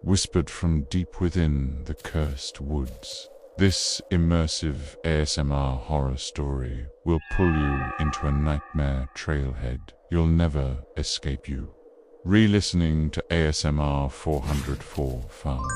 whispered from deep within the cursed woods. This immersive ASMR horror story will pull you into a nightmare trailhead you'll never escape you. Re-listening to ASMR 404 Found.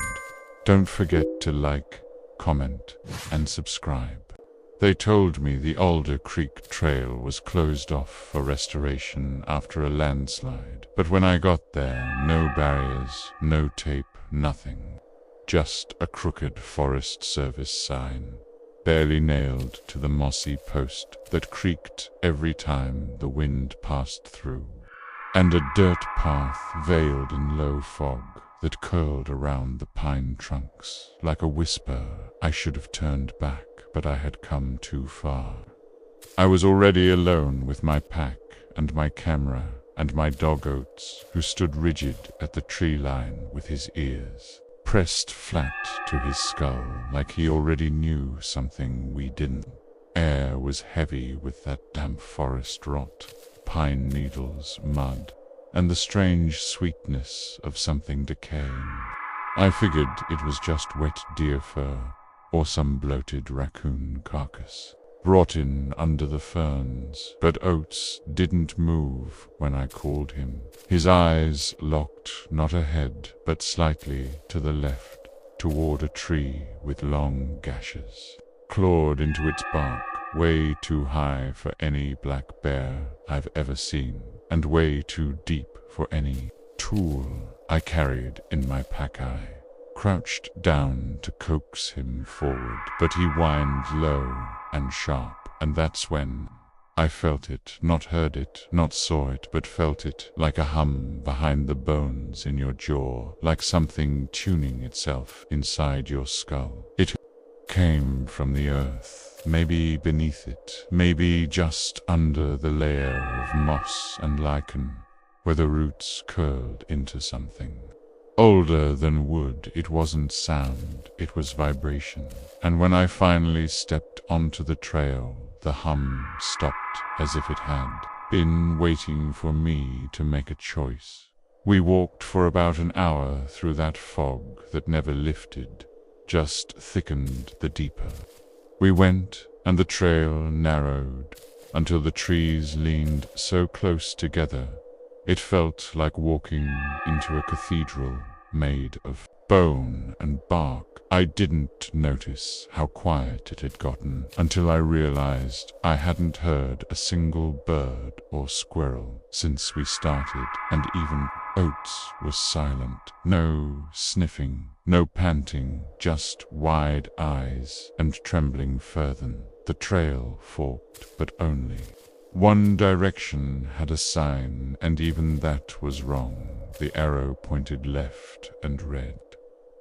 Don't forget to like, comment, and subscribe. They told me the Alder Creek Trail was closed off for restoration after a landslide, but when I got there, no barriers, no tape, nothing. Just a crooked Forest Service sign, barely nailed to the mossy post that creaked every time the wind passed through, and a dirt path veiled in low fog that curled around the pine trunks like a whisper. I should have turned back, but I had come too far. I was already alone with my pack and my camera and my dog Oates, who stood rigid at the tree line with his ears pressed flat to his skull like he already knew something we didn't. Air was heavy with that damp forest rot, pine needles, mud, and the strange sweetness of something decaying. I figured it was just wet deer fur or some bloated raccoon carcass brought in under the ferns, but Oates didn't move when I called him. His eyes locked not ahead, but slightly to the left, toward a tree with long gashes, clawed into its bark, way too high for any black bear I've ever seen, and way too deep for any tool I carried in my pack-eye. Crouched down to coax him forward, but he whined low and sharp, and that's when I felt it, not heard it, not saw it, but felt it, like a hum behind the bones in your jaw, like something tuning itself inside your skull. It came from the earth, maybe beneath it, maybe just under the layer of moss and lichen, where the roots curled into something older than wood. It wasn't sound, it was vibration. And when I finally stepped onto the trail, the hum stopped as if it had been waiting for me to make a choice. We walked for about an hour through that fog that never lifted, just thickened the deeper. We went, and the trail narrowed until the trees leaned so close together it felt like walking into a cathedral made of bone and bark. I didn't notice how quiet it had gotten until I realized I hadn't heard a single bird or squirrel since we started, and even Oates was silent. No sniffing, no panting, just wide eyes and trembling further. The trail forked, but only one direction had a sign, and even that was wrong. The arrow pointed left and read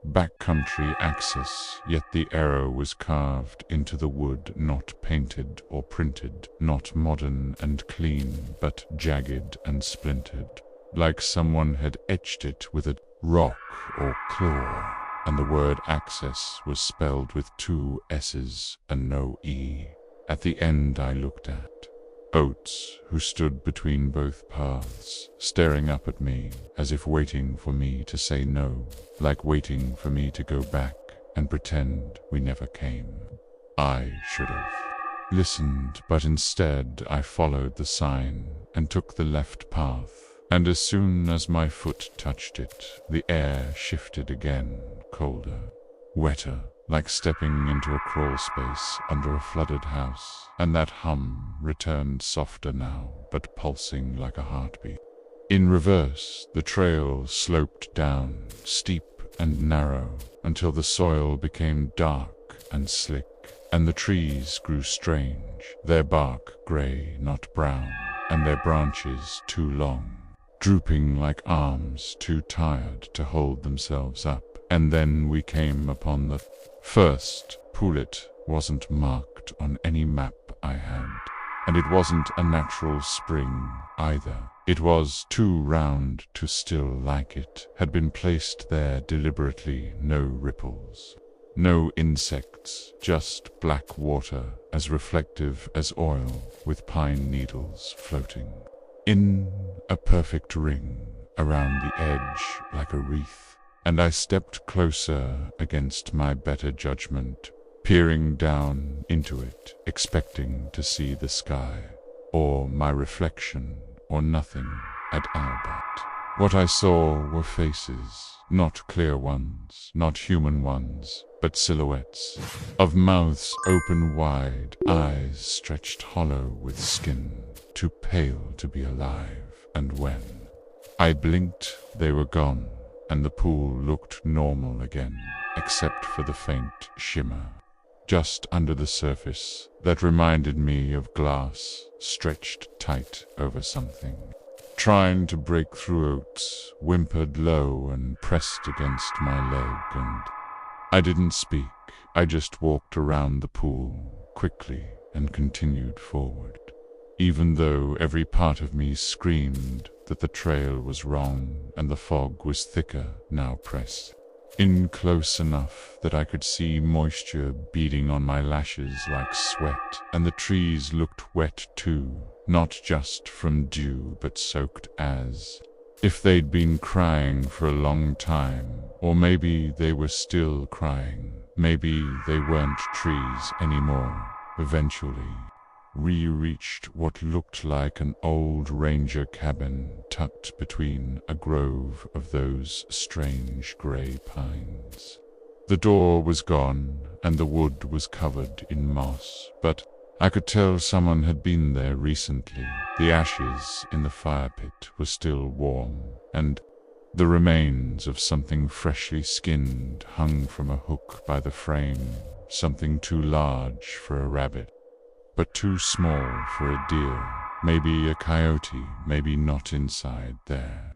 backcountry access, yet the arrow was carved into the wood, not painted or printed, not modern and clean, but jagged and splintered, like someone had etched it with a rock or claw. And the word access was spelled with 2 S's and no E. At the end I looked at Oates, who stood between both paths, staring up at me as if waiting for me to say no, like waiting for me to go back and pretend we never came. I should have listened, but instead I followed the sign and took the left path, and as soon as my foot touched it, the air shifted again, colder, wetter, like stepping into a crawl space under a flooded house, and that hum returned softer now, but pulsing like a heartbeat. In reverse, the trail sloped down, steep and narrow, until the soil became dark and slick, and the trees grew strange, their bark gray, not brown, and their branches too long, drooping like arms too tired to hold themselves up. And then we came upon the first pool. It wasn't marked on any map I had, and it wasn't a natural spring either. It was too round to still like it had been placed there deliberately. No ripples, no insects, just black water as reflective as oil, with pine needles floating in a perfect ring around the edge like a wreath. and I stepped closer against my better judgment, peering down into it, expecting to see the sky, or my reflection, or nothing at all. But what I saw were faces, not clear ones, not human ones, but silhouettes of mouths open wide, eyes stretched hollow with skin, too pale to be alive. And when I blinked, they were gone, and the pool looked normal again, except for the faint shimmer just under the surface that reminded me of glass stretched tight over something. Trying to break through, Oates whimpered low and pressed against my leg, and I didn't speak. I just walked around the pool quickly and continued forward, even though every part of me screamed that the trail was wrong and the fog was thicker, now pressed in close enough that I could see moisture beading on my lashes like sweat, and the trees looked wet too, not just from dew but soaked as if they'd been crying for a long time, or maybe they were still crying. Maybe they weren't trees anymore. Eventually, we reached what looked like an old ranger cabin tucked between a grove of those strange gray pines. The door was gone, and the wood was covered in moss, but I could tell someone had been there recently. The ashes in the fire pit were still warm, and the remains of something freshly skinned hung from a hook by the frame, something too large for a rabbit, but too small for a deer, maybe a coyote. Maybe not. Inside there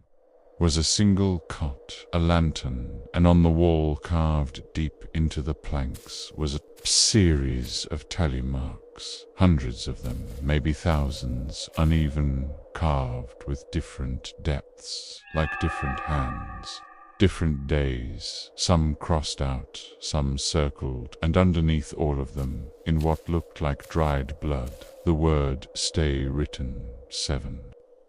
was a single cot, a lantern, and on the wall, carved deep into the planks, was a series of tally marks, hundreds of them, maybe thousands, uneven, carved with different depths, like different hands. Different days, some crossed out, some circled, and underneath all of them, in what looked like dried blood, the word stay written 7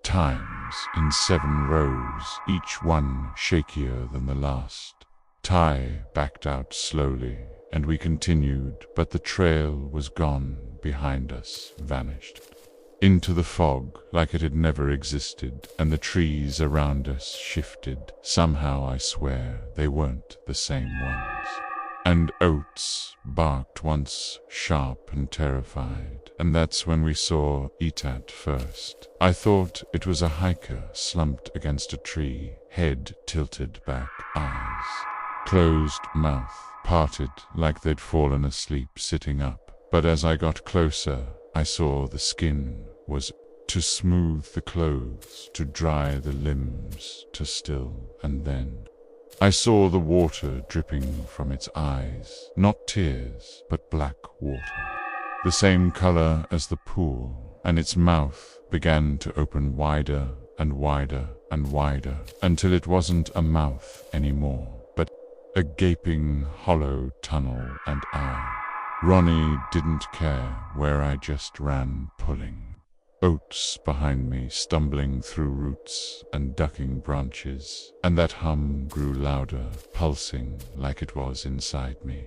times in 7 rows, each one shakier than the last. Ty backed out slowly, and we continued, but the trail was gone behind us, vanished into the fog like it had never existed, and the trees around us shifted. Somehow, I swear, they weren't the same ones. And Oates barked once, sharp and terrified, and that's when we saw Etat first. I thought it was a hiker slumped against a tree, head tilted back, eyes closed, mouth parted like they'd fallen asleep sitting up. But as I got closer, I saw the skin was to smooth the clothes, to dry the limbs, to still, and then I saw the water dripping from its eyes, not tears, but black water, the same color as the pool, and its mouth began to open wider and wider and wider, until it wasn't a mouth anymore, but a gaping, hollow tunnel. And Ronnie didn't care where I just ran, pulling. Oates behind me, stumbling through roots and ducking branches, and that hum grew louder, pulsing like it was inside me,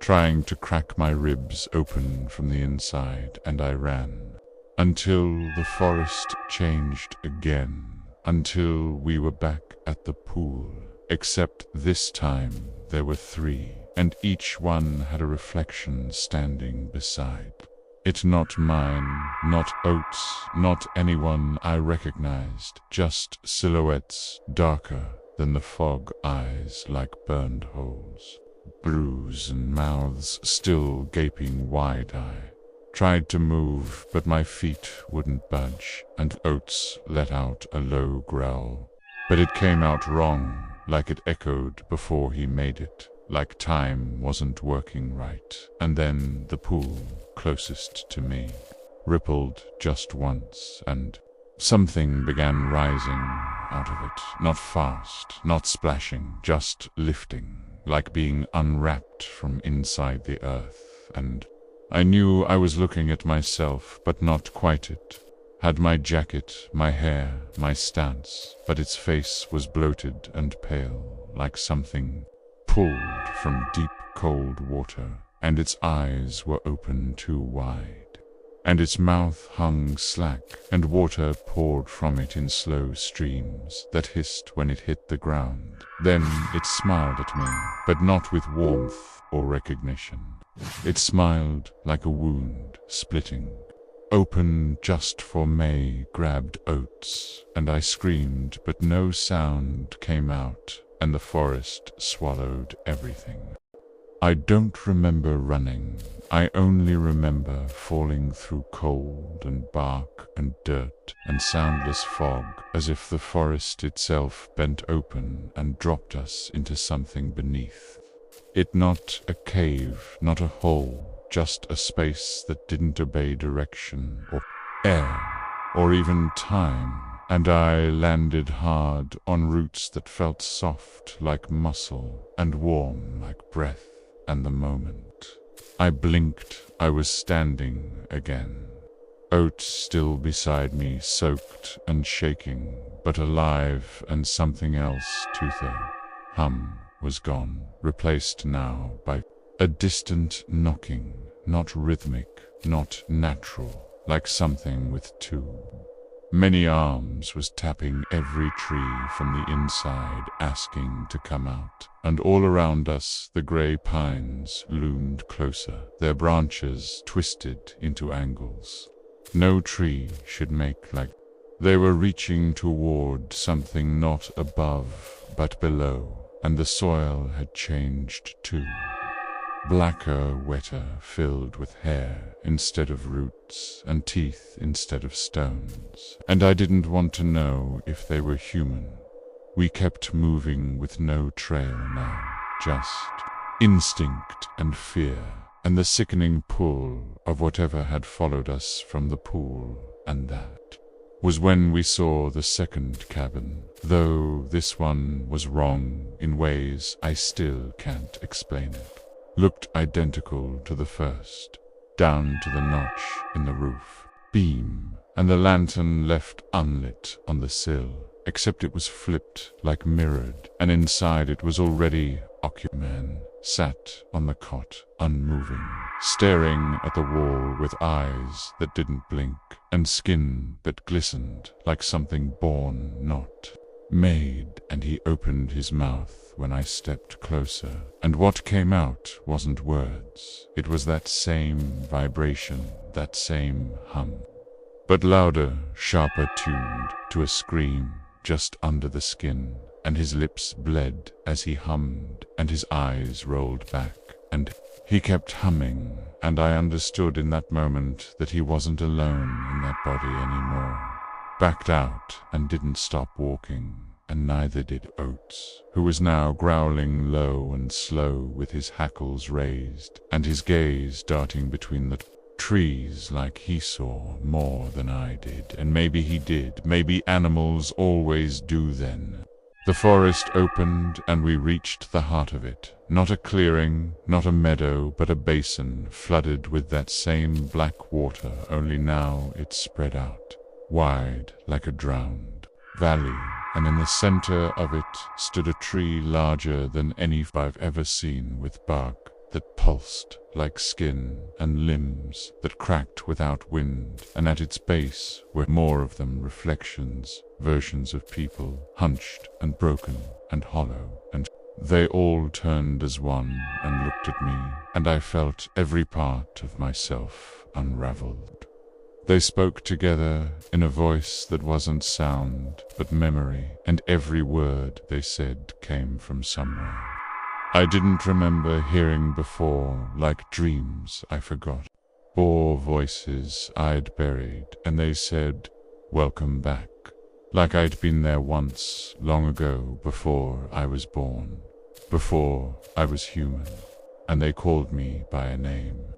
trying to crack my ribs open from the inside. And I ran until the forest changed again, until we were back at the pool, except this time there were 3, and each one had a reflection standing beside it. Not mine, not Oates, not anyone I recognized, just silhouettes darker than the fog, eyes like burned holes, bruise and mouths still gaping wide-eyed. Tried to move, but my feet wouldn't budge, and Oates let out a low growl. But it came out wrong, like it echoed before he made it, like time wasn't working right. And then the pool closest to me rippled just once, and something began rising out of it. Not fast, not splashing, just lifting, like being unwrapped from inside the earth. And I knew I was looking at myself, but not quite it. Had my jacket, my hair, my stance, but its face was bloated and pale, like something pulled from deep cold water, and its eyes were open too wide, and its mouth hung slack, and water poured from it in slow streams that hissed when it hit the ground. Then it smiled at me, but not with warmth or recognition. It smiled like a wound splitting, open just for May grabbed oats, and I screamed, but no sound came out, and the forest swallowed everything. I don't remember running. I only remember falling through cold and bark and dirt and soundless fog, as if the forest itself bent open and dropped us into something beneath. It not a cave, not a hole, just a space that didn't obey direction or air or even time, and I landed hard on roots that felt soft like muscle and warm like breath. And the moment I blinked, I was standing again. Oats still beside me, soaked and shaking, but alive, and something else to the hum was gone, replaced now by a distant knocking, not rhythmic, not natural, like something with two many arms was tapping every tree from the inside, asking to come out. And all around us the grey pines loomed closer, their branches twisted into angles. No tree should make like they were reaching toward something not above but below, and the soil had changed too. Blacker, wetter, filled with hair instead of roots, and teeth instead of stones. And I didn't want to know if they were human. We kept moving with no trail now, just instinct and fear, and the sickening pull of whatever had followed us from the pool, and that was when we saw the second cabin, though this one was wrong in ways I still can't explain it. Looked identical to the first, down to the notch in the roof beam, and the lantern left unlit on the sill, except it was flipped like mirrored, and inside it was already occupied. Man sat on the cot, unmoving, staring at the wall with eyes that didn't blink, and skin that glistened like something born, not made, and he opened his mouth when I stepped closer, and what came out wasn't words. It was that same vibration, that same hum, but louder, sharper tuned to a scream just under the skin, and his lips bled as he hummed, and his eyes rolled back, and he kept humming, and I understood in that moment that he wasn't alone in that body anymore. Backed out and didn't stop walking, and neither did Oates, who was now growling low and slow with his hackles raised, and his gaze darting between the trees like he saw more than I did, and maybe he did, maybe animals always do then. The forest opened, and we reached the heart of it. Not a clearing, not a meadow, but a basin flooded with that same black water, only now it spread out, wide like a drowned valley, and in the center of it stood a tree larger than any I've ever seen, with bark that pulsed like skin and limbs that cracked without wind, and at its base were more of them, reflections, versions of people, hunched and broken and hollow, and they all turned as one and looked at me, and I felt every part of myself unraveled. They spoke together in a voice that wasn't sound, but memory, and every word they said came from somewhere I didn't remember hearing before, like dreams I forgot. 4 voices I'd buried, and they said, "Welcome back," like I'd been there once, long ago, before I was born, before I was human, and they called me by a name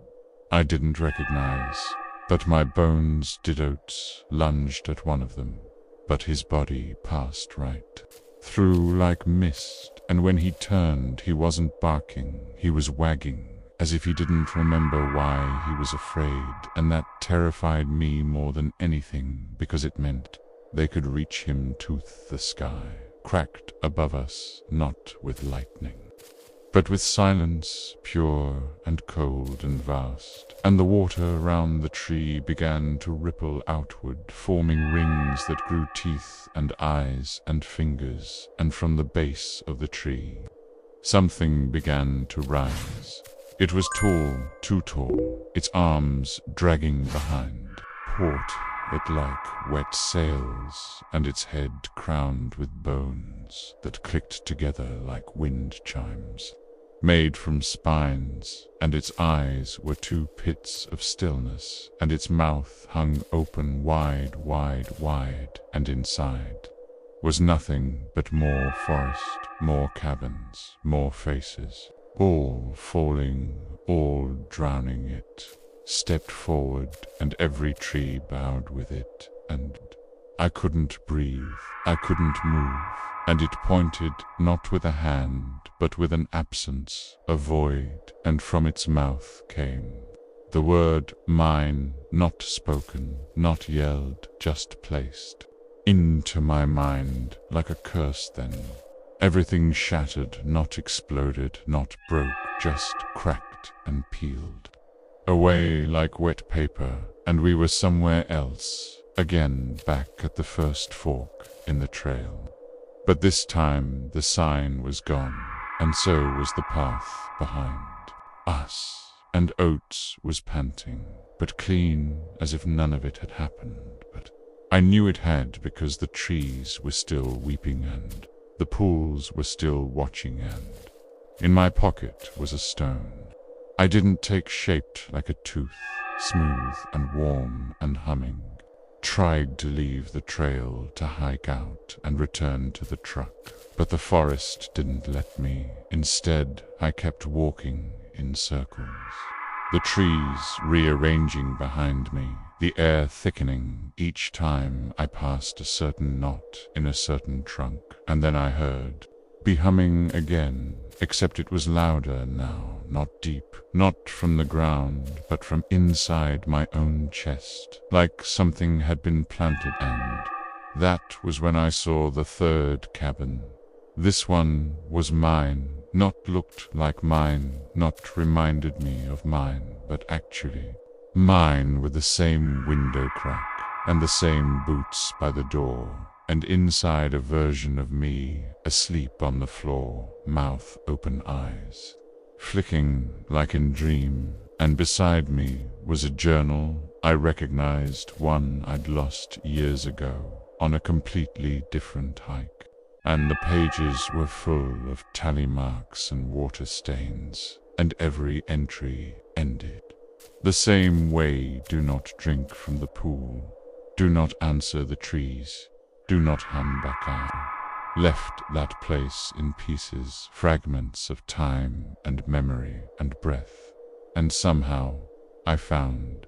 I didn't recognize. But my bones did. Oates lunged at one of them, but his body passed right through like mist, and when he turned he wasn't barking, he was wagging, as if he didn't remember why he was afraid, and that terrified me more than anything, because it meant they could reach him tooth the sky. cracked above us, not with lightning, but with silence, pure and cold and vast, and the water around the tree began to ripple outward, forming rings that grew teeth and eyes and fingers, and from the base of the tree, something began to rise. It was tall, too tall, its arms dragging behind, taut it like wet sails, and its head crowned with bones that clicked together like wind chimes, made from spines, and its eyes were two pits of stillness, and its mouth hung open wide, wide, wide, and inside was nothing but more forest, more cabins, more faces, all falling, all drowning it, stepped forward, and every tree bowed with it, and I couldn't breathe, I couldn't move, and it pointed not with a hand, but with an absence, a void, and from its mouth came the word mine, not spoken, not yelled, just placed into my mind like a curse. Then everything shattered, not exploded, not broke, just cracked and peeled away like wet paper, and we were somewhere else, again back at the first fork in the trail. But this time the sign was gone, and so was the path behind us, and Oates was panting, but clean, as if none of it had happened. But I knew it had, because the trees were still weeping and the pools were still watching, and in my pocket was a stone I didn't take, shaped like a tooth, smooth and warm and humming. Tried to leave the trail to hike out and return to the truck, but the forest didn't let me. Instead, I kept walking in circles, the trees rearranging behind me, the air thickening each time I passed a certain knot in a certain trunk, and then I heard be humming again, except it was louder now, not deep, not from the ground, but from inside my own chest, like something had been planted. And that was when I saw the third cabin. This one was mine, not looked like mine, not reminded me of mine, but actually mine, with the same window crack and the same boots by the door, and inside a version of me, asleep on the floor, mouth open, eyes flicking like in dream, and beside me was a journal I recognized, one I'd lost years ago on a completely different hike, and the pages were full of tally marks and water stains, and every entry ended the same way: do not drink from the pool, do not answer the trees, do not hum Bacchus. Left that place in pieces, fragments of time and memory and breath, and somehow I found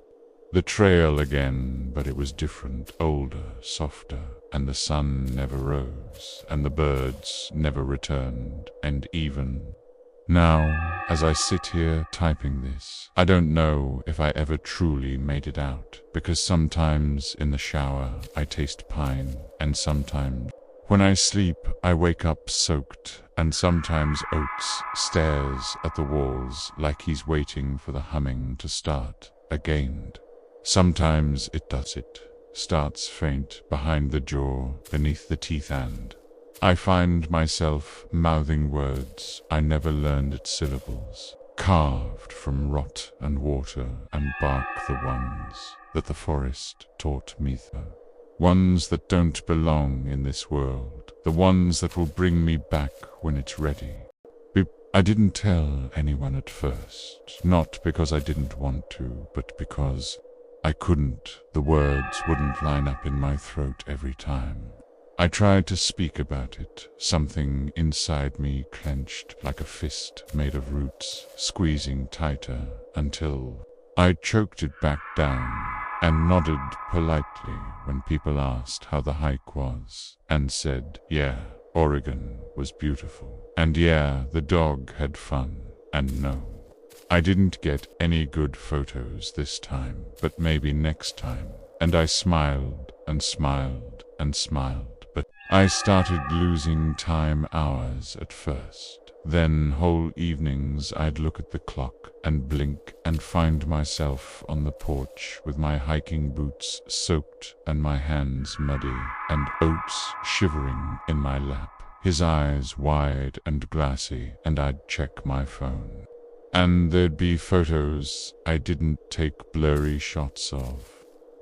the trail again, but it was different, older, softer, and the sun never rose, and the birds never returned, and even now, as I sit here typing this, I don't know if I ever truly made it out, because sometimes in the shower I taste pine, and sometimes when I sleep I wake up soaked, and sometimes Oates stares at the walls like he's waiting for the humming to start again. Sometimes it does, it starts faint behind the jaw, beneath the teeth, and I find myself mouthing words I never learned at syllables, carved from rot and water and bark, the ones that the forest taught me, the ones that don't belong in this world, the ones that will bring me back when it's ready. I didn't tell anyone at first, not because I didn't want to, but because I couldn't. The words wouldn't line up in my throat every time I tried to speak about it. Something inside me clenched like a fist made of roots, squeezing tighter until I choked it back down and nodded politely when people asked how the hike was, and said, yeah, Oregon was beautiful, and yeah, the dog had fun, and no, I didn't get any good photos this time, but maybe next time. And I smiled and smiled and smiled, but I started losing time hours at first. Then whole evenings I'd look at the clock and blink and find myself on the porch with my hiking boots soaked and my hands muddy, and Oates shivering in my lap, his eyes wide and glassy, and I'd check my phone. And there'd be photos I didn't take, blurry shots of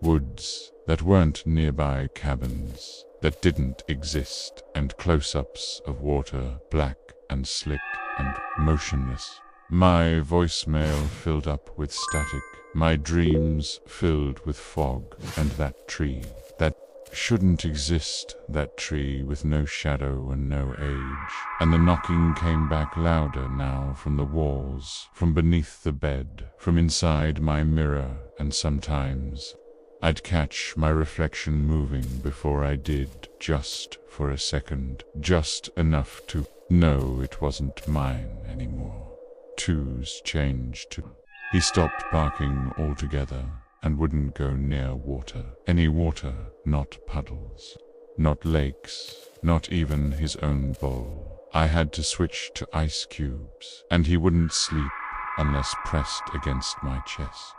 woods that weren't nearby, cabins that didn't exist, and close-ups of water, black and slick and motionless. My voicemail filled up with static, my dreams filled with fog, and that tree that shouldn't exist, that tree with no shadow and no age. And the knocking came back louder now from the walls, from beneath the bed, from inside my mirror, and sometimes I'd catch my reflection moving before I did, just for a second, just enough to know it wasn't mine anymore. Twos changed to... He stopped barking altogether and wouldn't go near water. Any water, not puddles, not lakes, not even his own bowl. I had to switch to ice cubes, and he wouldn't sleep unless pressed against my chest.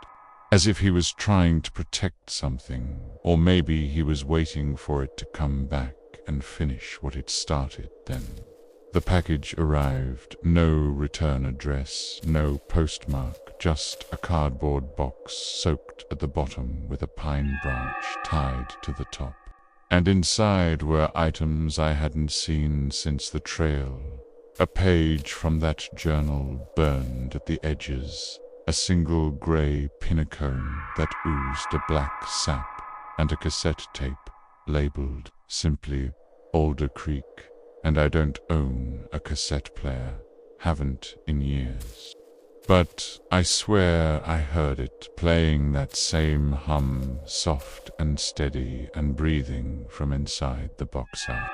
As if he was trying to protect something, or maybe he was waiting for it to come back and finish what it started then. The package arrived, no return address, no postmark, just a cardboard box soaked at the bottom with a pine branch tied to the top. And inside were items I hadn't seen since the trail. A page from that journal burned at the edges, a single grey pinnacone that oozed a black sap, and a cassette tape labeled simply Alder Creek. And I don't own a cassette player, haven't in years. But I swear I heard it playing that same hum, soft and steady and breathing from inside the box art.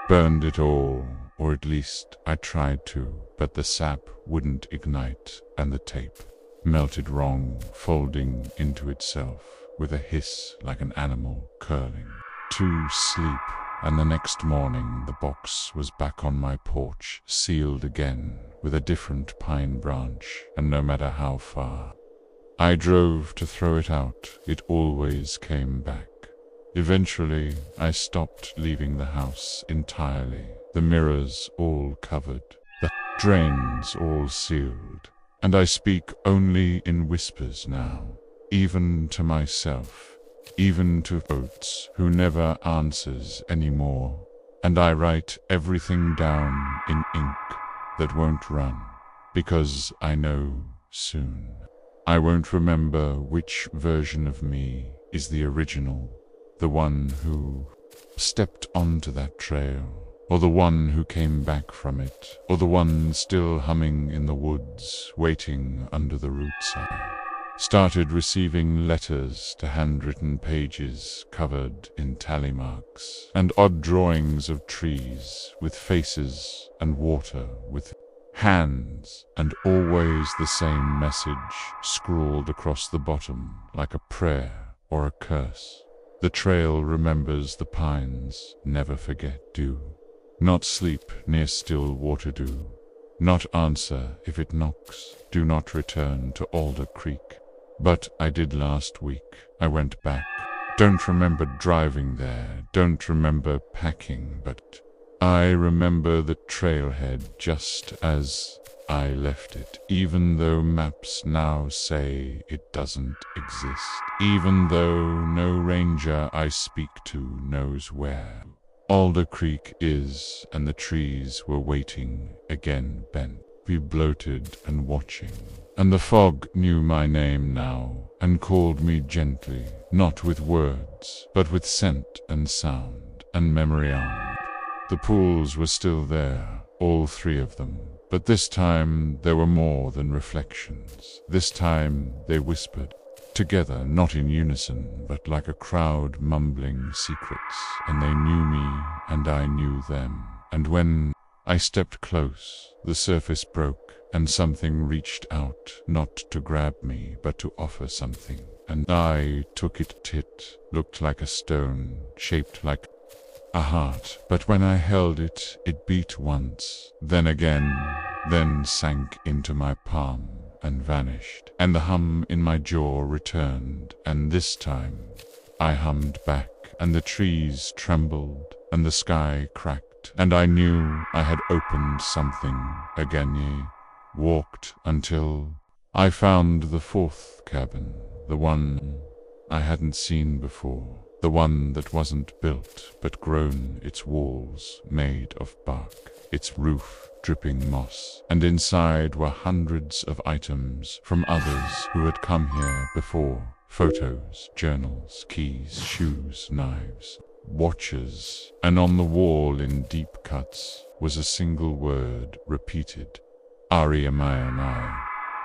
Burned it all, or at least I tried to, but the sap wouldn't ignite, and the tape melted wrong, folding into itself with a hiss like an animal curling. To sleep, and the next morning the box was back on my porch, sealed again with a different pine branch, and no matter how far I drove to throw it out, it always came back. Eventually, I stopped leaving the house entirely, the mirrors all covered, the drains all sealed, and I speak only in whispers now, even to myself, even to Oates, who never answers anymore, and I write everything down in ink that won't run, because I know soon I won't remember which version of me is the original, the one who stepped onto that trail, or the one who came back from it, or the one still humming in the woods, waiting under the rootside. Started receiving letters to handwritten pages covered in tally marks, and odd drawings of trees with faces and water with hands, and always the same message scrawled across the bottom like a prayer or a curse. The trail remembers the pines, never forget, do not sleep near still water, do not answer if it knocks, do not return to Alder Creek. But I did last week. I went back. Don't remember driving there, don't remember packing, but I remember the trailhead just as I left it, even though maps now say it doesn't exist, even though no ranger I speak to knows where Alder Creek is, and the trees were waiting again, bent, be bloated and watching. And the fog knew my name now, and called me gently, not with words, but with scent and sound, and memory armed. The pools were still there, all three of them, but this time there were more than reflections. This time they whispered, together, not in unison, but like a crowd mumbling secrets, and they knew me, and I knew them. And when I stepped close, the surface broke, and something reached out, not to grab me, but to offer something. And I took it. It looked like a stone, shaped like a heart, but when I held it, it beat once, then again, then sank into my palm and vanished, and the hum in my jaw returned, and this time I hummed back, and the trees trembled, and the sky cracked, and I knew I had opened something again. Walked until I found the fourth cabin, the one I hadn't seen before, the one that wasn't built but grown, its walls made of bark, its roof dripping moss, and inside were hundreds of items from others who had come here before. Photos, journals, keys, shoes, knives, watches, and on the wall in deep cuts was a single word repeated, Ariamayamai.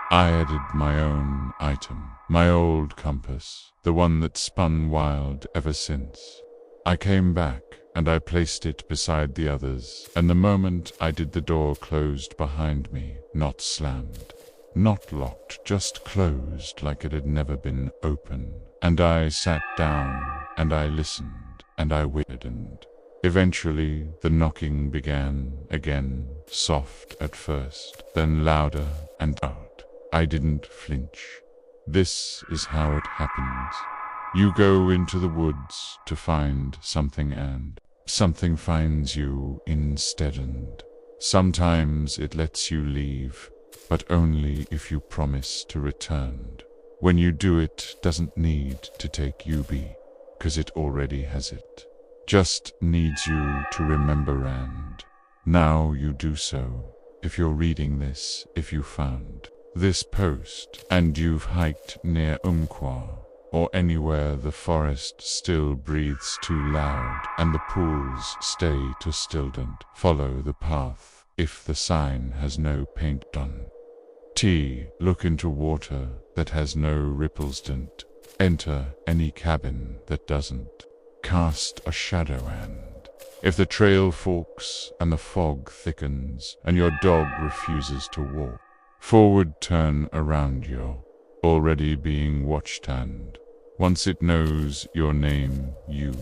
I added my own item, my old compass, the one that spun wild ever since. I came back, and I placed it beside the others, and the moment I did, the door closed behind me, not slammed, not locked, just closed like it had never been open. And I sat down, and I listened, and I waited, and eventually the knocking began again, soft at first, then louder and louder. I didn't flinch. This is how it happens. You go into the woods to find something, and something finds you instead, and sometimes it lets you leave, but only if you promise to return. When you do, it doesn't need to take you, 'cause it already has it. Just needs you to remember, and now you do so. If you're reading this, if you found this post, and you've hiked near Umqua, or anywhere the forest still breathes too loud, and the pools stay too still, don't follow the path if the sign has no paint on. Look into water that has no ripples, don't enter any cabin that doesn't cast a shadow, and if the trail forks and the fog thickens and your dog refuses to walk forward, turn around. You're already being watched, and once it knows your name, you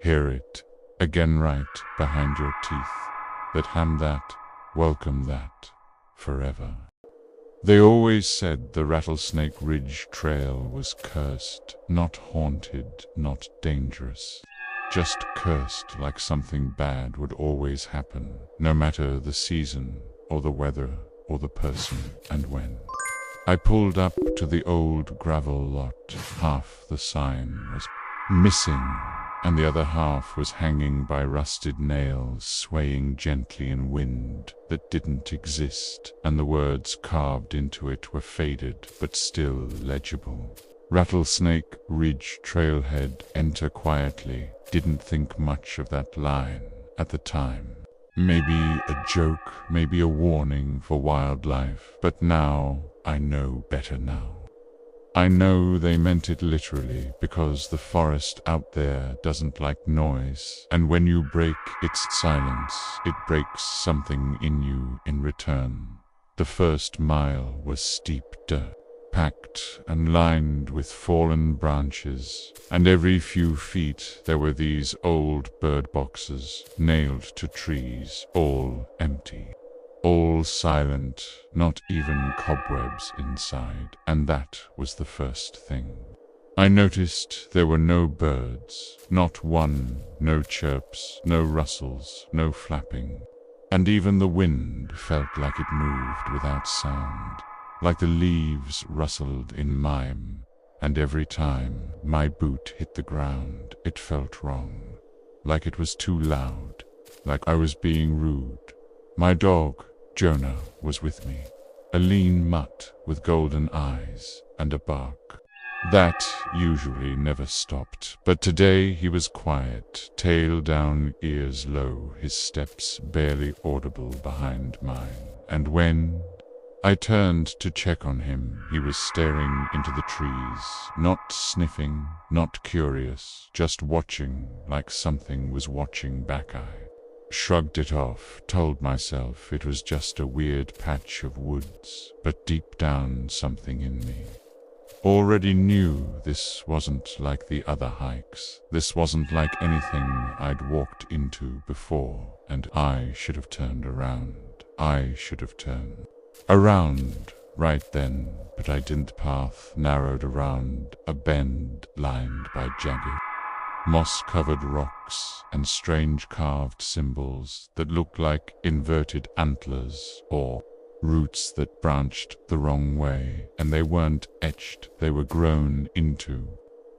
hear it again right behind your teeth. That ham, that welcome, that forever. They always said the Rattlesnake Ridge Trail was cursed, not haunted, not dangerous, just cursed, like something bad would always happen, no matter the season or the weather or the person. And when I pulled up to the old gravel lot, half the sign was missing, and the other half was hanging by rusted nails, swaying gently in wind that didn't exist, and the words carved into it were faded but still legible. Rattlesnake Ridge Trailhead, enter quietly. Didn't think much of that line at the time. Maybe a joke, maybe a warning for wildlife, but now I know better now. I know they meant it literally, because the forest out there doesn't like noise, and when you break its silence, it breaks something in you in return. The first mile was steep dirt, packed and lined with fallen branches, and every few feet there were these old bird boxes nailed to trees, all empty, all silent, not even cobwebs inside, and that was the first thing. I noticed there were no birds, not one, no chirps, no rustles, no flapping, and even the wind felt like it moved without sound, like the leaves rustled in mime, and every time my boot hit the ground it felt wrong, like it was too loud, like I was being rude. My dog, Jonah, was with me, a lean mutt with golden eyes and a bark that usually never stopped, but today he was quiet, tail down, ears low, his steps barely audible behind mine, and when I turned to check on him, he was staring into the trees, not sniffing, not curious, just watching like something was watching back. I shrugged it off, told myself it was just a weird patch of woods, but deep down something in me already knew this wasn't like the other hikes. This wasn't like anything I'd walked into before, and I should have turned around. I should have turned around right then, but I didn't. Path narrowed around a bend lined by jagged, moss-covered rocks and strange carved symbols that looked like inverted antlers or roots that branched the wrong way, and they weren't etched, they were grown into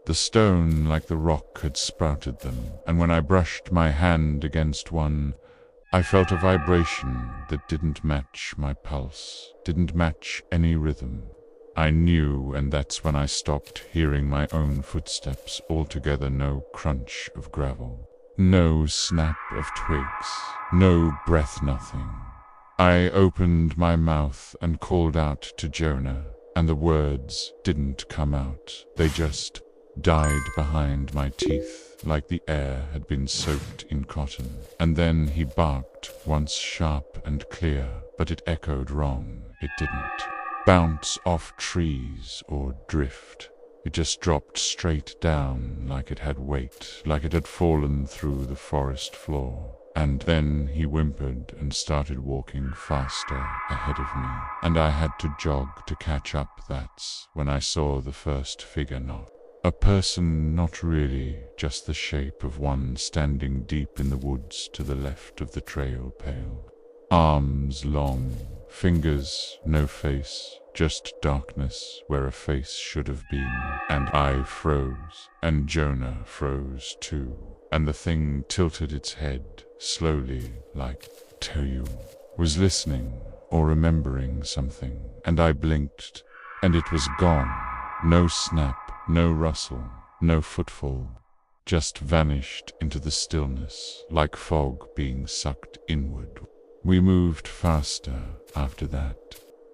the stone like the rock had sprouted them, and when I brushed my hand against one, I felt a vibration that didn't match my pulse, didn't match any rhythm. I knew, and that's when I stopped hearing my own footsteps altogether. No crunch of gravel, no snap of twigs, no breath, nothing. I opened my mouth and called out to Jonah, and the words didn't come out. They just died behind my teeth, like the air had been soaked in cotton. And then he barked once, sharp and clear, but it echoed wrong. It didn't bounce off trees or drift. It just dropped straight down, like it had weight, like it had fallen through the forest floor. And then he whimpered and started walking faster ahead of me, and I had to jog to catch up. That's when I saw the first figure. Not a person, not really, just the shape of one standing deep in the woods to the left of the trail pale. Arms long, fingers, no face, just darkness where a face should have been. And I froze, and Jonah froze too, and the thing tilted its head slowly, like you was listening or remembering something. And I blinked, and it was gone. No snap, no rustle, no footfall, just vanished into the stillness, like fog being sucked inward. We moved faster after that.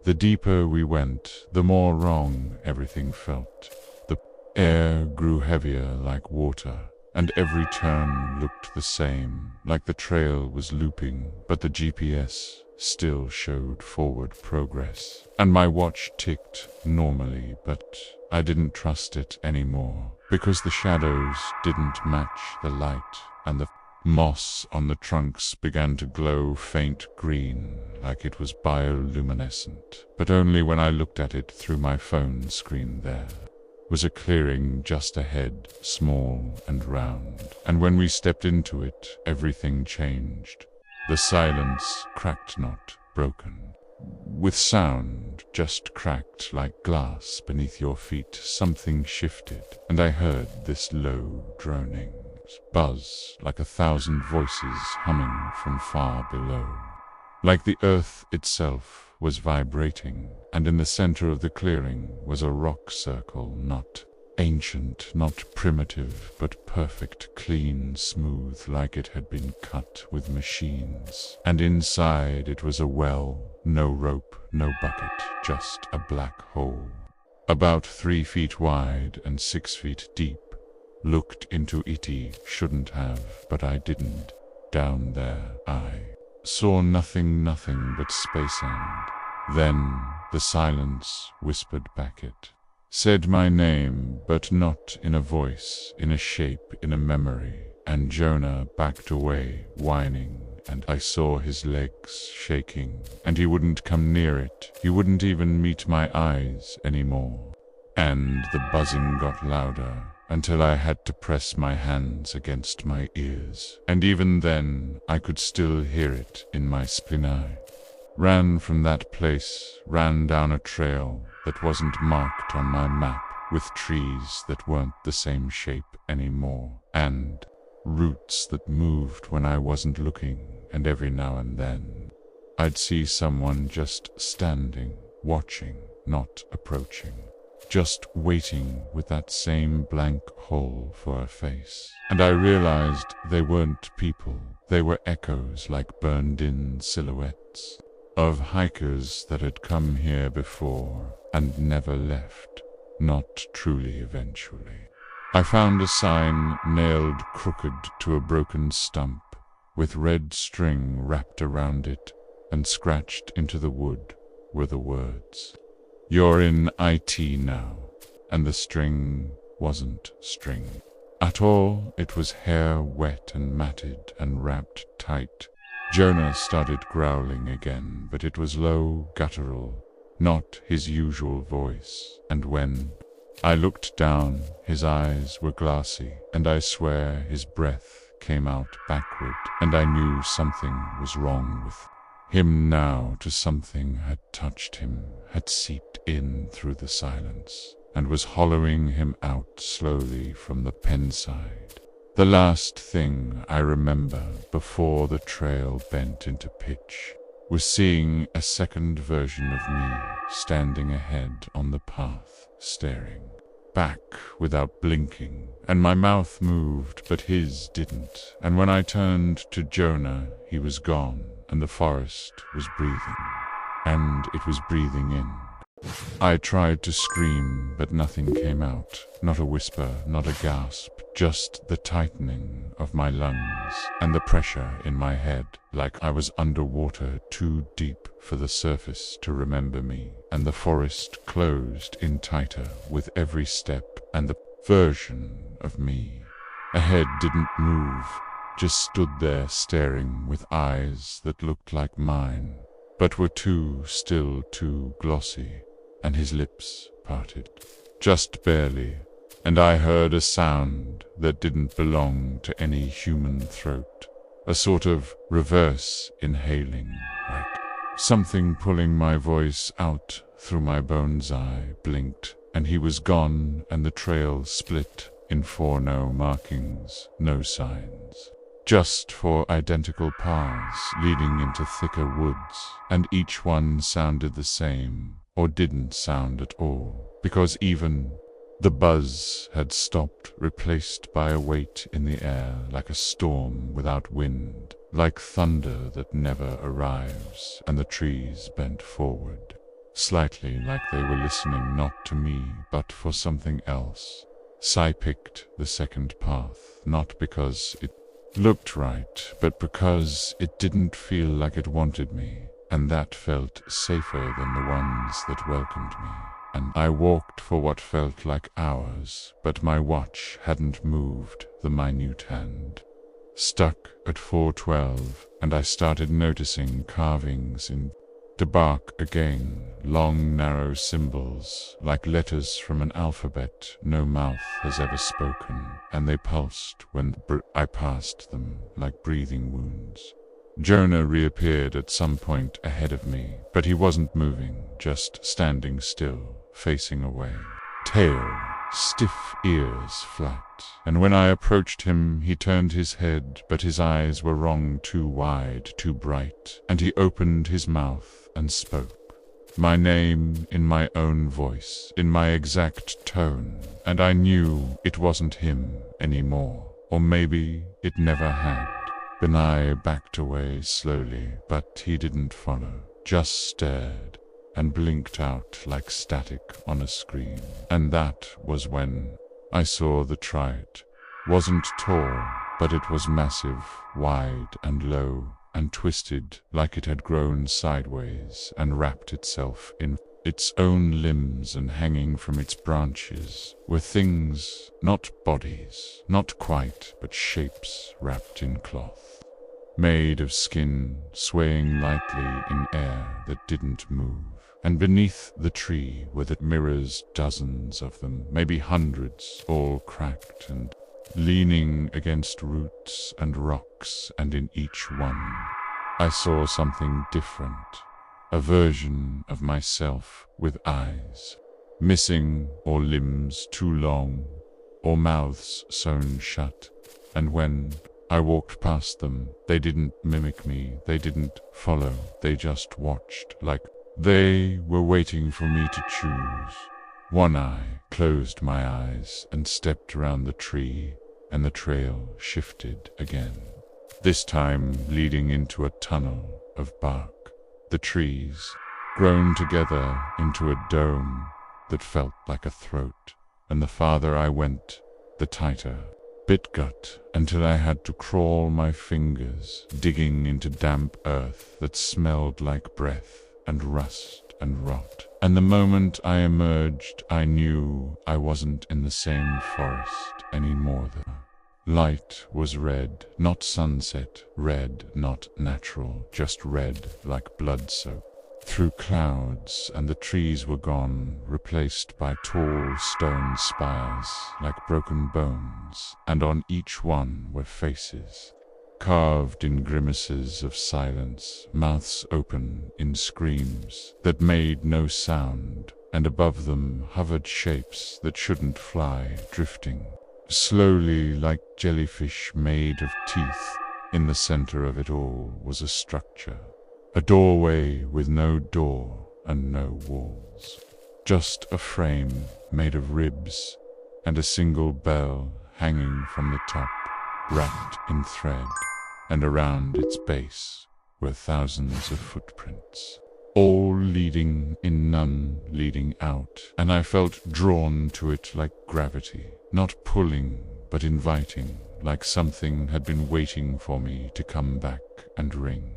The deeper we went, the more wrong everything felt. The air grew heavier like water, and every turn looked the same, like the trail was looping, but the GPS still showed forward progress. And my watch ticked normally, but I didn't trust it anymore, because the shadows didn't match the light, and the moss on the trunks began to glow faint green, like it was bioluminescent. But only when I looked at it through my phone screen. There was a clearing just ahead, small and round, and when we stepped into it, everything changed. The silence cracked, not broken with sound, just cracked like glass beneath your feet. Something shifted, and I heard this low droning buzz, like 1,000 voices humming from far below. Like the earth itself was vibrating, and in the center of the clearing was a rock circle, not ancient, not primitive, but perfect, clean, smooth, like it had been cut with machines. And inside it was a well, no rope, no bucket, just a black hole, about 3 feet wide and 6 feet deep. Looked into it, shouldn't have, but I didn't. Down there, I saw nothing but space, and then the silence whispered back. It said my name, but not in a voice, in a shape, in a memory. And Jonah backed away, whining, and I saw his legs shaking, and he wouldn't come near it. He wouldn't even meet my eyes anymore. And the buzzing got louder, until I had to press my hands against my ears. And even then, I could still hear it in my spine. I ran from that place, ran down a trail that wasn't marked on my map, with trees that weren't the same shape anymore, and roots that moved when I wasn't looking, and every now and then I'd see someone just standing, watching, not approaching. Just waiting with that same blank hole for a face. And I realized they weren't people. They were echoes, like burned-in silhouettes of hikers that had come here before and never left. Not truly eventually. I found a sign nailed crooked to a broken stump, with red string wrapped around it, and scratched into the wood were the words, You're in IT now. And the string wasn't string at all. It was hair wet and matted and wrapped tight. Jonah started growling again, but it was low, guttural, not his usual voice. And when I looked down, his eyes were glassy, and I swear his breath came out backward, and I knew something was wrong with him now. Something had touched him, had seeped in through the silence, and was hollowing him out slowly from the pen side. The last thing I remember before the trail bent into pitch was seeing a second version of me standing ahead on the path, staring back without blinking, and my mouth moved, but his didn't. And when I turned to Jonah, he was gone, and the forest was breathing, and it was breathing in. I tried to scream, but nothing came out. Not a whisper, not a gasp, just the tightening of my lungs and the pressure in my head, like I was underwater too deep for the surface to remember me. And the forest closed in tighter with every step, and the version of me ahead didn't move, just stood there staring with eyes that looked like mine, but were still too glossy. And his lips parted, just barely, and I heard a sound that didn't belong to any human throat, a sort of reverse inhaling, like something pulling my voice out through my bones. I blinked, and he was gone, and the trail split in 4 no markings, no signs. Just 4 identical paths leading into thicker woods, and each one sounded the same, or didn't sound at all, because even the buzz had stopped, replaced by a weight in the air, like a storm without wind, like thunder that never arrives. And the trees bent forward, slightly, like they were listening not to me, but for something else. I picked the second path, not because it looked right, but because it didn't feel like it wanted me, and that felt safer than the ones that welcomed me. And I walked for what felt like hours, but my watch hadn't moved the minute hand. Stuck at 412, and I started noticing carvings in the bark again, long narrow symbols, like letters from an alphabet no mouth has ever spoken, and they pulsed when I passed them, like breathing wounds. Jonah reappeared at some point ahead of me, but he wasn't moving, just standing still, facing away. Tail, stiff, ears flat. And when I approached him, he turned his head, but his eyes were wrong, too wide, too bright, and he opened his mouth and spoke my name in my own voice, in my exact tone, and I knew it wasn't him anymore, or maybe it never had. Then I backed away slowly, but he didn't follow, just stared and blinked out like static on a screen. And that was when I saw the Triad. Wasn't tall, but it was massive, wide and low, and twisted like it had grown sideways and wrapped itself in its own limbs, and hanging from its branches were things, not bodies, not quite, but shapes wrapped in cloth, made of skin, swaying lightly in air that didn't move. And beneath the tree were the mirrors, dozens of them, maybe hundreds, all cracked and leaning against roots and rocks, and in each one I saw something different, a version of myself with eyes missing, or limbs too long, or mouths sewn shut. And when I walked past them, they didn't mimic me, they didn't follow, they just watched, like they were waiting for me to choose. One eye closed my eyes and stepped around the tree, and the trail shifted again, this time leading into a tunnel of bark. The trees grown together into a dome that felt like a throat, and the farther I went, the tighter it got, until I had to crawl my fingers, digging into damp earth that smelled like breath and rust and rot. And the moment I emerged, I knew I wasn't in the same forest anymore. The light was red, not sunset, red, not natural, just red like blood soap. Through clouds, and the trees were gone, replaced by tall stone spires like broken bones, and on each one were faces, carved in grimaces of silence, mouths open in screams that made no sound, and above them hovered shapes that shouldn't fly, drifting slowly like jellyfish made of teeth. In the center of it all was a structure, a doorway with no door and no walls, just a frame made of ribs and a single bell hanging from the top, wrapped in thread, and around its base were thousands of footprints, all leading in, none leading out, and I felt drawn to it like gravity, not pulling but inviting, like something had been waiting for me to come back and ring.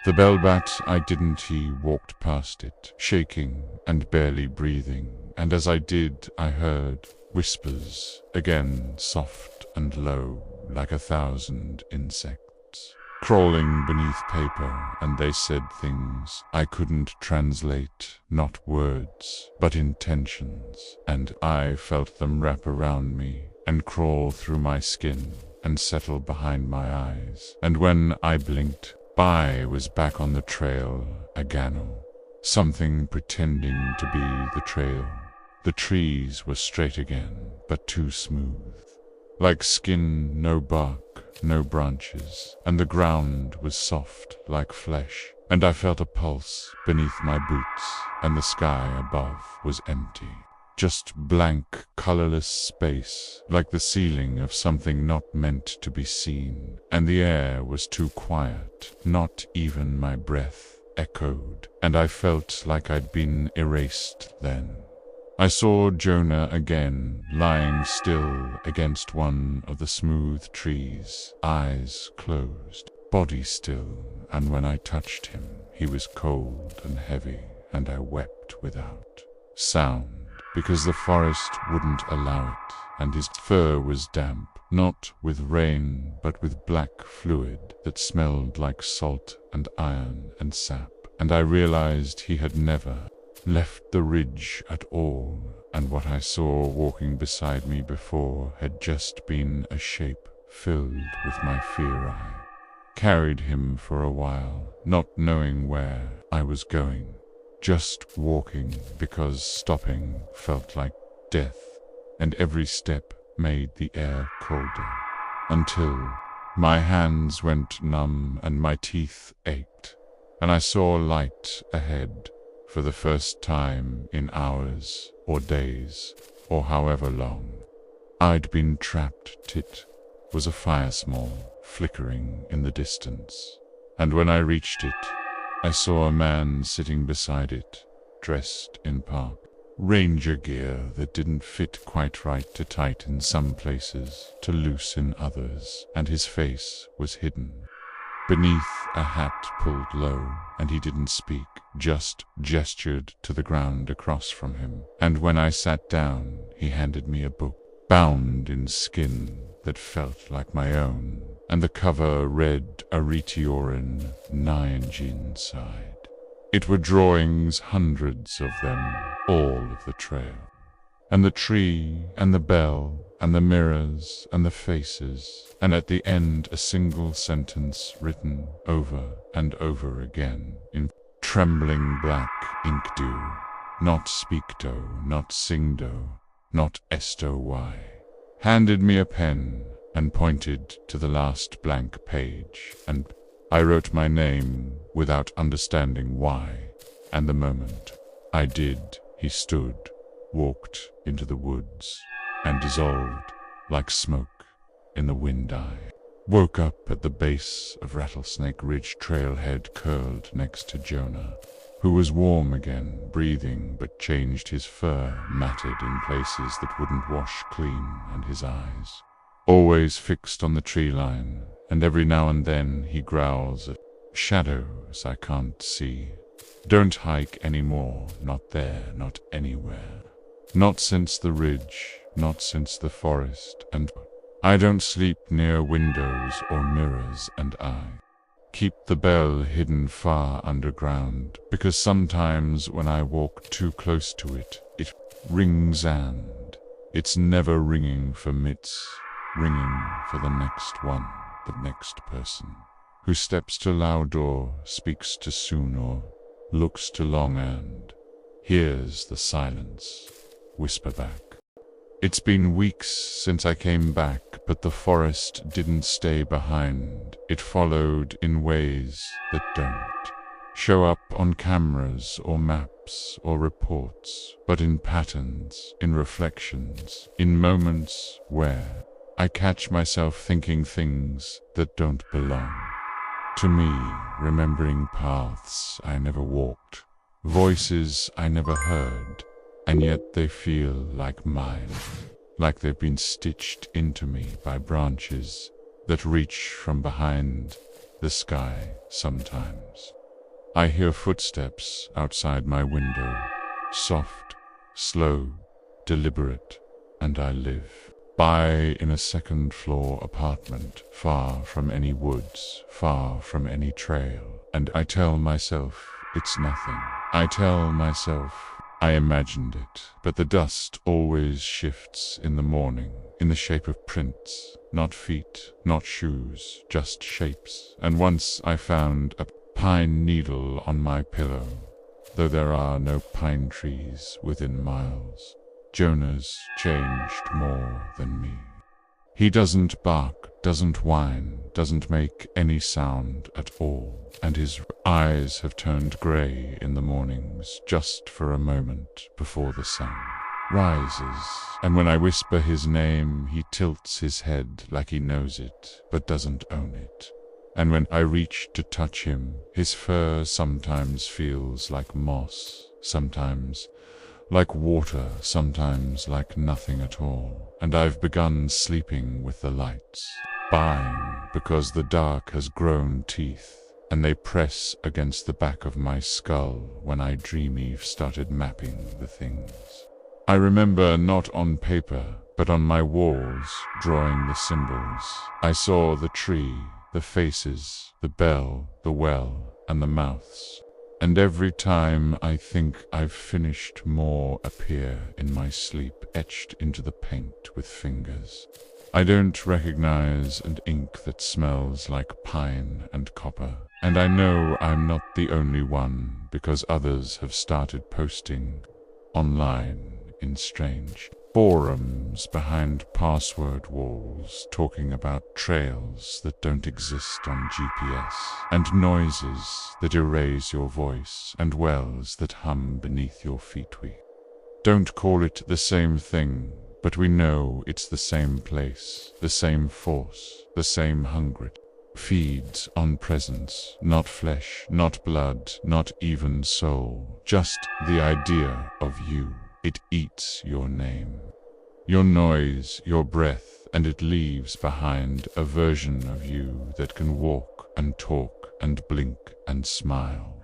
The bellbat I didn't, he walked past it, shaking and barely breathing, and as I did, I heard whispers, again soft and low, like 1,000 insects, crawling beneath paper, and they said things I couldn't translate, not words, but intentions, and I felt them wrap around me and crawl through my skin and settle behind my eyes, and when I blinked, I was back on the trail, again, something pretending to be the trail. The trees were straight again, but too smooth, like skin, no bark, no branches, and the ground was soft like flesh, and I felt a pulse beneath my boots, and the sky above was empty. Just blank, colorless space, like the ceiling of something not meant to be seen, and the air was too quiet, not even my breath echoed, and I felt like I'd been erased then. I saw Jonah again, lying still against one of the smooth trees, eyes closed, body still, and when I touched him, he was cold and heavy, and I wept without sound, because the forest wouldn't allow it, and his fur was damp, not with rain, but with black fluid that smelled like salt and iron and sap, and I realized he had never left the ridge at all, and what I saw walking beside me before had just been a shape filled with my fear. I carried him for a while, not knowing where I was going, just walking because stopping felt like death, and every step made the air colder, until my hands went numb and my teeth ached, and I saw light ahead for the first time in hours or days or however long I'd been trapped. It was a fire small, flickering in the distance, and when I reached it, I saw a man sitting beside it, dressed in park ranger gear that didn't fit quite right, to tight in some places, to loose in others, and his face was hidden beneath a hat pulled low, and he didn't speak, just gestured to the ground across from him, and when I sat down, he handed me a book, bound in skin that felt like my own, and the cover read Aretiorin 9G inside. It were drawings, hundreds of them, all of the trail, and the tree, and the bell, and the mirrors, and the faces, and at the end a single sentence written over and over again in trembling black ink dew, not speakdo, not singdo, not esto-y, handed me a pen and pointed to the last blank page, and I wrote my name without understanding why, and the moment I did, he stood, walked into the woods, and dissolved like smoke in the wind. I woke up at the base of Rattlesnake Ridge Trailhead, curled next to Jonah, who was warm again, breathing, but changed his fur, matted in places that wouldn't wash clean, and his eyes always fixed on the tree line, and every now and then he growls at shadows I can't see, Don't hike anymore, not there, not anywhere. Not since the ridge, not since the forest, and I don't sleep near windows or mirrors, and I keep the bell hidden far underground, because sometimes when I walk too close to it, it rings, and it's never ringing for Mitts, ringing for the next one, the next person, who steps too loud or speaks too soon or looks too long and hears the silence whisper back. It's been weeks since I came back, but the forest didn't stay behind. It followed in ways that don't show up on cameras or maps or reports, but in patterns, in reflections, in moments where I catch myself thinking things that don't belong to me, remembering paths I never walked, voices I never heard, and yet they feel like mine, like they've been stitched into me by branches that reach from behind the sky sometimes. I hear footsteps outside my window, soft, slow, deliberate, and I live in a second-floor apartment, far from any woods, far from any trail, and I tell myself it's nothing. I tell myself I imagined it, but the dust always shifts in the morning, in the shape of prints, not feet, not shoes, just shapes. And once I found a pine needle on my pillow, though there are no pine trees within miles. Jonah's changed more than me. He doesn't bark, doesn't whine, doesn't make any sound at all, and his eyes have turned grey in the mornings just for a moment before the sun rises. And when I whisper his name, he tilts his head like he knows it, but doesn't own it. And when I reach to touch him, his fur sometimes feels like moss, sometimes like water, sometimes like nothing at all. And I've begun sleeping with the lights buying, because the dark has grown teeth, and they press against the back of my skull when I dream Eve started mapping the things I remember, not on paper, but on my walls, drawing the symbols. I saw the tree, the faces, the bell, the well, and the mouths. And every time I think I've finished, more appear in my sleep, etched into the paint with fingers I don't recognize, and ink that smells like pine and copper. And I know I'm not the only one, because others have started posting online in strange forums behind password walls, talking about trails that don't exist on GPS, and noises that erase your voice, and wells that hum beneath your feet. We don't call it the same thing, but we know it's the same place, the same force, the same hunger. It feeds on presence, not flesh, not blood, not even soul, just the idea of you. It eats your name, your noise, your breath, and it leaves behind a version of you that can walk and talk and blink and smile,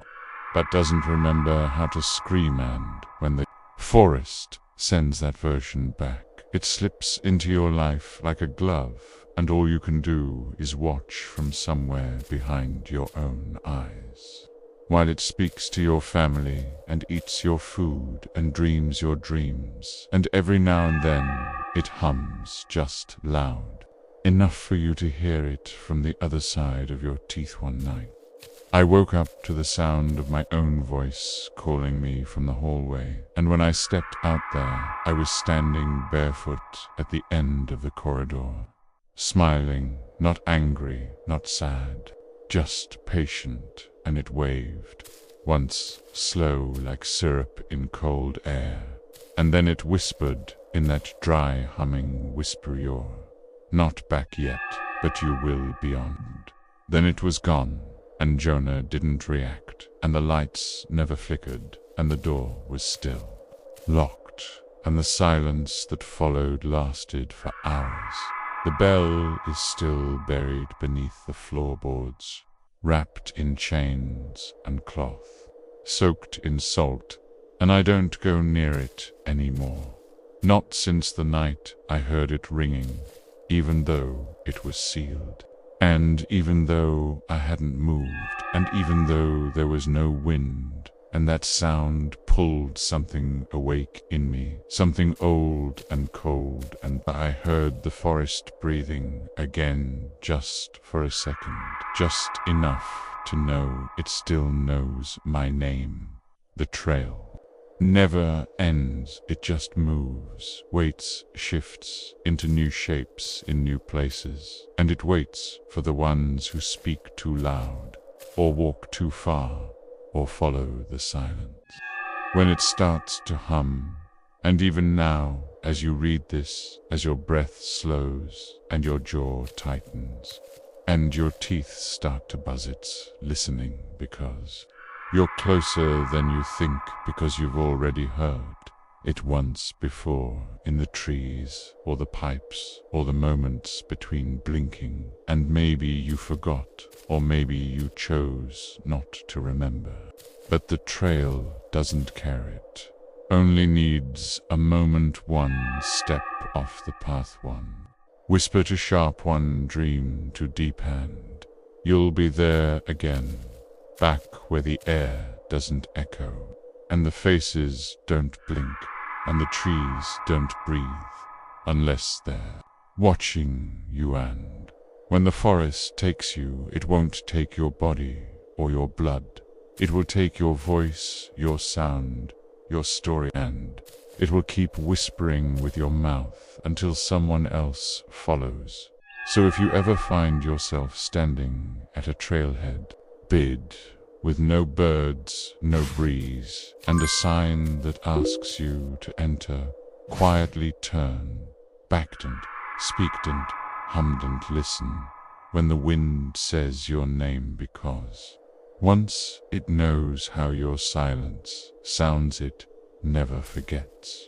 but doesn't remember how to scream. And when the forest sends that version back, it slips into your life like a glove, and all you can do is watch from somewhere behind your own eyes, while it speaks to your family and eats your food and dreams your dreams, and every now and then it hums just loud, enough for you to hear it from the other side of your teeth one night. I woke up to the sound of my own voice calling me from the hallway, and when I stepped out there, I was standing barefoot at the end of the corridor, smiling, not angry, not sad, just patient, and it waved, once slow like syrup in cold air, and then it whispered in that dry humming whisper, "You're not back yet, but you will beyond." Then it was gone, and Jonah didn't react, and the lights never flickered, and the door was still locked, and the silence that followed lasted for hours. The bell is still buried beneath the floorboards, wrapped in chains and cloth. soaked in salt, and I don't go near it anymore. Not since the night I heard it ringing, even though it was sealed. And even though I hadn't moved, and even though there was no wind, and that sound pulled something awake in me, something old and cold, and I heard the forest breathing again just for a second, just enough to know it still knows my name. The trail never ends, it just moves, waits, shifts into new shapes in new places, and it waits for the ones who speak too loud, or walk too far, or follow the silence. When it starts to hum, and even now, as you read this, as your breath slows, and your jaw tightens, and your teeth start to buzz, it's listening because you're closer than you think, because you've already heard it once before, in the trees, or the pipes, or the moments between blinking, and maybe you forgot, or maybe you chose not to remember. But the trail doesn't care, it only needs a moment, one step off the path, one whisper to sharp, one dream to deep hand. You'll be there again, back where the air doesn't echo, and the faces don't blink, and the trees don't breathe, unless they're watching you. And when the forest takes you, it won't take your body or your blood. It will take your voice, your sound, your story, and it will keep whispering with your mouth until someone else follows. So if you ever find yourself standing at a trailhead, bid, with no birds, no breeze, and a sign that asks you to enter, quietly turn, backed and speaked and hummed and listen when the wind says your name, because once it knows how your silence sounds, it never forgets.